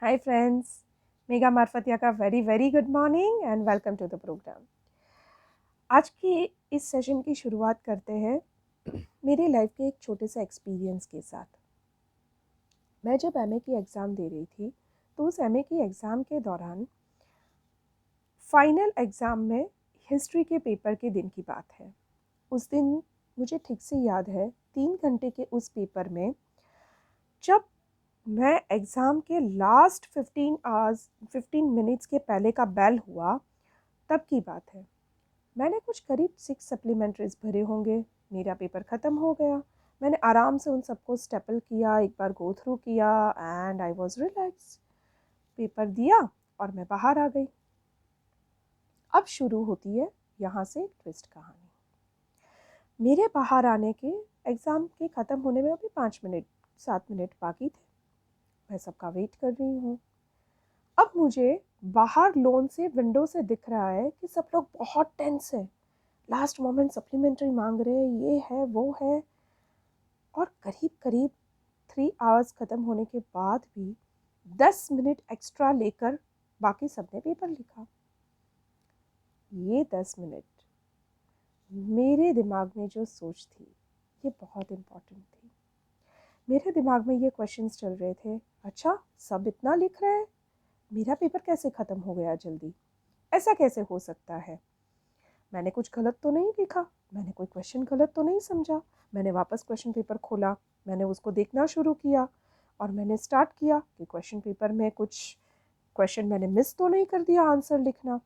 Hi friends, Megha Marfatia का very very good morning and welcome to the programme. आज की इस सेशन की शुरुआत करते हैं मेरी लाइफ के एक छोटे से एक्सपीरियंस के साथ। मैं जब एमए की एग्ज़ाम दे रही थी तो उस एमए की एग्ज़ाम के दौरान फाइनल एग्ज़ाम में हिस्ट्री के पेपर के दिन की बात है। उस दिन मुझे ठीक से याद है 3 घंटे के उस पेपर में जब मैं एग्ज़ाम के लास्ट 15 मिनट्स के पहले का बेल हुआ तब की बात है। मैंने कुछ करीब 6 सप्लीमेंट्रीज भरे होंगे। मेरा पेपर ख़त्म हो गया। मैंने आराम से उन सबको स्टेपल किया, एक बार गो थ्रू किया and I was relax. Paper दिया और मैं बाहर आ गई। अब शुरू होती है यहाँ से एक ट्विस्ट कहानी। मेरे बाहर आने के एग्ज़ाम के ख़त्म होने में अभी 5 मिनट 7 मिनट बाकी थे। मैं सबका वेट कर रही हूँ। अब मुझे बाहर लॉन से विंडो से दिख रहा है कि सब लोग बहुत टेंस है, लास्ट मोमेंट सप्लीमेंट्री मांग रहे हैं, ये है वो है। और करीब करीब 3 आवर्स ख़त्म होने के बाद भी 10 मिनट एक्स्ट्रा लेकर बाकी सबने पेपर लिखा। ये 10 मिनट मेरे दिमाग में जो सोच थी ये बहुत इम्पॉर्टेंट थी। मेरे दिमाग में ये क्वेश्चंस चल रहे थे, अच्छा सब इतना लिख रहे हैं, मेरा पेपर कैसे ख़त्म हो गया जल्दी, ऐसा कैसे हो सकता है। मैंने कुछ गलत तो नहीं लिखा, मैंने कोई क्वेश्चन गलत तो नहीं समझा। मैंने वापस क्वेश्चन पेपर खोला, मैंने उसको देखना शुरू किया और मैंने स्टार्ट किया कि क्वेश्चन पेपर में कुछ क्वेश्चन मैंने मिस तो नहीं कर दिया आंसर लिखना।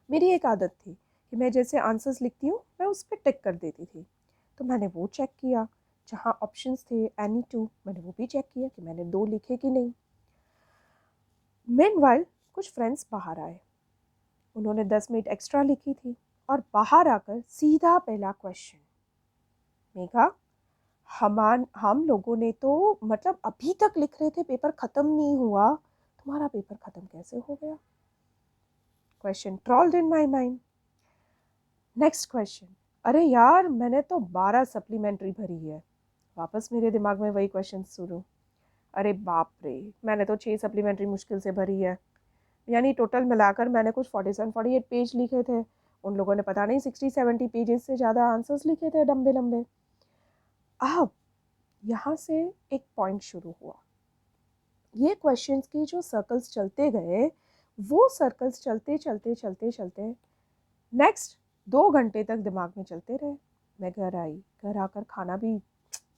मेरी एक आदत थी कि मैं जैसे आंसर्स लिखती हूँ मैं उस पर टिक कर देती थी। तो मैंने वो चेक किया, जहाँ ऑप्शंस थे एनी टू, मैंने वो भी चेक किया कि मैंने 2 लिखे कि नहीं। मीनवाइल कुछ फ्रेंड्स बाहर आए, उन्होंने 10 मिनट एक्स्ट्रा लिखी थी और बाहर आकर सीधा पहला क्वेश्चन, मेघा हम लोगों ने तो मतलब अभी तक लिख रहे थे, पेपर खत्म नहीं हुआ, तुम्हारा पेपर खत्म कैसे हो गया। Question trolled in my mind. Next question, अरे यार मैंने तो 12 सप्लीमेंट्री भरी है। वापस मेरे दिमाग में वही क्वेश्चन शुरू, अरे बाप रे मैंने तो 6 सप्लीमेंट्री मुश्किल से भरी है, यानी टोटल मिलाकर मैंने कुछ 47-48 पेज लिखे थे। उन लोगों ने पता नहीं 60-70 पेजेस से ज़्यादा आंसर्स लिखे थे लंबे लंबे। अब यहाँ से एक पॉइंट शुरू हुआ। ये क्वेश्चंस की जो सर्कल्स चलते गए, वो सर्कल्स चलते चलते चलते चलते नेक्स्ट 2 घंटे तक दिमाग में चलते रहे। मैं घर आई, घर आकर खाना भी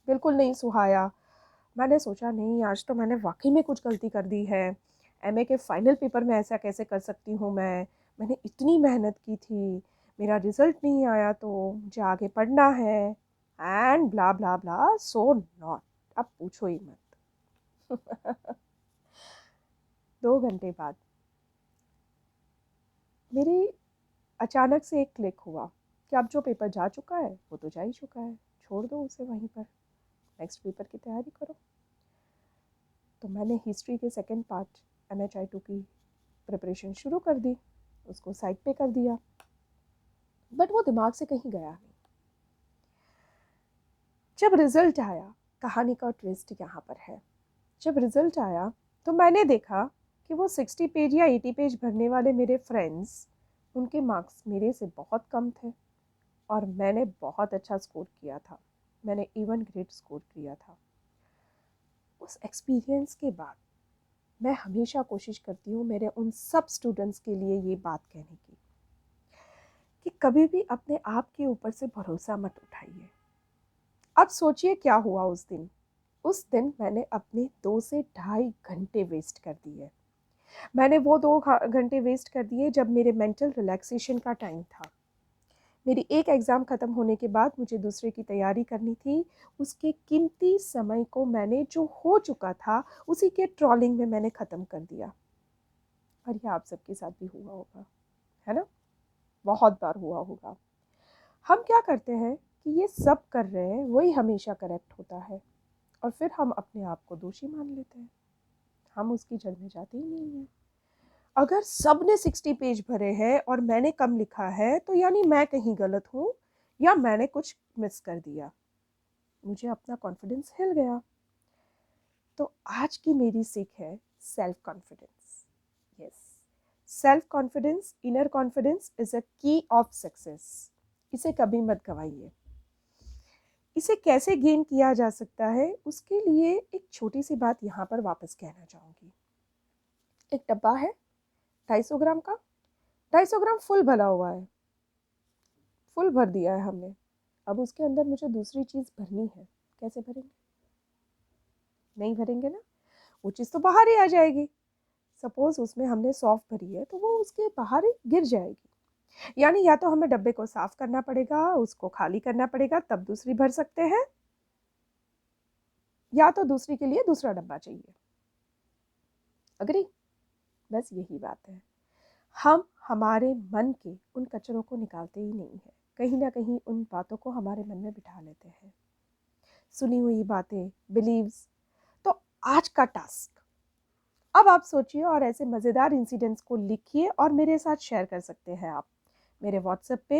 बिल्कुल नहीं सुहाया। मैंने सोचा नहीं, आज तो मैंने वाकई में कुछ गलती कर दी है। एमए के फाइनल पेपर में ऐसा कैसे कर सकती हूँ मैंने इतनी मेहनत की थी, मेरा रिजल्ट नहीं आया तो मुझे आगे पढ़ना है and blah blah blah so not. अब पूछो ही मत। 2 घंटे बाद मेरी अचानक से एक क्लिक हुआ कि अब जो पेपर जा चुका है वो तो जा ही चुका है, छोड़ दो उसे वहीं पर, नेक्स्ट पेपर की तैयारी करो। तो मैंने हिस्ट्री के सेकंड पार्ट MHI2 की प्रिपरेशन शुरू कर दी, उसको साइड पे कर दिया, बट वो दिमाग से कहीं गया नहीं। जब रिजल्ट आया, कहानी का ट्विस्ट यहाँ पर है, जब रिजल्ट आया तो मैंने देखा कि वो 60 पेज या 80 पेज भरने वाले मेरे फ्रेंड्स, उनके मार्क्स मेरे से बहुत कम थे और मैंने बहुत अच्छा स्कोर किया था। मैंने A1 ग्रेड स्कोर किया था। उस एक्सपीरियंस के बाद मैं हमेशा कोशिश करती हूँ मेरे उन सब स्टूडेंट्स के लिए ये बात कहने की कि कभी भी अपने आप के ऊपर से भरोसा मत उठाइए। अब सोचिए क्या हुआ उस दिन। उस दिन मैंने अपने 2 से ढाई घंटे वेस्ट कर दिए। मैंने वो 2 घंटे वेस्ट कर दिए जब मेरे मेंटल रिलैक्सेशन का टाइम था। मेरी एक एग्ज़ाम ख़त्म होने के बाद मुझे दूसरे की तैयारी करनी थी। उसके कीमती समय को मैंने जो हो चुका था उसी के ट्रॉलिंग में मैंने ख़त्म कर दिया। और ये आप सबके साथ भी हुआ होगा, है ना? बहुत बार हुआ होगा। हम क्या करते हैं कि ये सब कर रहे हैं, वही हमेशा करेक्ट होता है और फिर हम अपने आप को दोषी मान लेते हैं। हम उसकी जड़ में जाते ही नहीं हैं। अगर सब ने 60 पेज भरे हैं और मैंने कम लिखा है तो यानी मैं कहीं गलत हूँ या मैंने कुछ मिस कर दिया। मुझे अपना कॉन्फिडेंस हिल गया। तो आज की मेरी सीख है self confidence. Yes, self confidence, inner confidence is a की ऑफ सक्सेस। इसे कभी मत गवाइए। इसे कैसे गेन किया जा सकता है, उसके लिए एक छोटी सी बात यहाँ पर वापस कहना चाहूँगी। एक डब्बा है 250 ग्राम का, 250 ग्राम फुल भरा हुआ है, फुल भर दिया है हमने। अब उसके अंदर मुझे दूसरी चीज़ भरनी है, कैसे भरेंगे? नहीं भरेंगे ना, वो चीज़ तो बाहर ही आ जाएगी। सपोज उसमें हमने सौंफ भरी है तो वो उसके बाहर ही गिर जाएगी। यानी या तो हमें डब्बे को साफ करना पड़ेगा, उसको खाली करना पड़ेगा, तब दूसरी भर सकते हैं, या तो दूसरी के लिए दूसरा डब्बा चाहिए। अग्री? बस यही बात है। हम हमारे मन के उन कचरों को निकालते ही नहीं है, कहीं ना कहीं उन बातों को हमारे मन में बिठा लेते हैं, सुनी हुई बातें, बिलीव्स। तो आज का टास्क, अब आप सोचिए और ऐसे मज़ेदार इंसिडेंट्स को लिखिए और मेरे साथ शेयर कर सकते हैं आप मेरे व्हाट्सएप पे।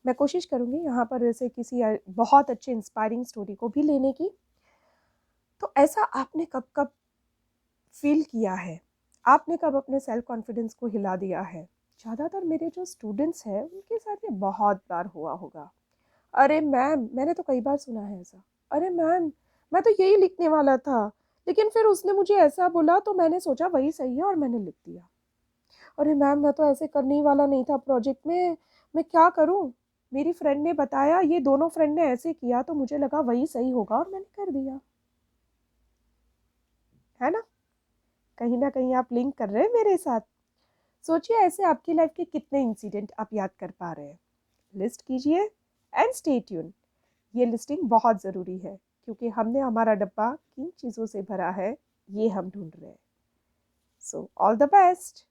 मैं कोशिश करूँगी यहाँ पर जैसे किसी बहुत अच्छे इंस्पायरिंग स्टोरी को भी लेने की। तो ऐसा आपने कब कब फील किया है? आपने कब अपने सेल्फ कॉन्फिडेंस को हिला दिया है? ज़्यादातर मेरे जो स्टूडेंट्स हैं उनके साथ ये बहुत बार हुआ होगा। अरे मैम, मैंने तो कई बार सुना है ऐसा, अरे मैम मैं तो यही लिखने वाला था, लेकिन फिर उसने मुझे ऐसा बोला तो मैंने सोचा वही सही है और मैंने लिख दिया। अरे मैम मैं तो ऐसे करने ही वाला नहीं था प्रोजेक्ट में, मैं क्या करूं? मेरी फ्रेंड ने बताया, ये दोनों फ्रेंड ने ऐसे किया तो मुझे लगा वही सही होगा और मैंने कर दिया। है ना? कहीं ना कहीं आप लिंक कर रहे हैं मेरे साथ। सोचिए ऐसे आपकी लाइफ के कितने इंसिडेंट आप याद कर पा रहे हैं। लिस्ट कीजिए एंड स्टे ट्यून। ये लिस्टिंग बहुत ज़रूरी है क्योंकि हमने हमारा डब्बा किन चीज़ों से भरा है ये हम ढूंढ रहे हैं। So all the best.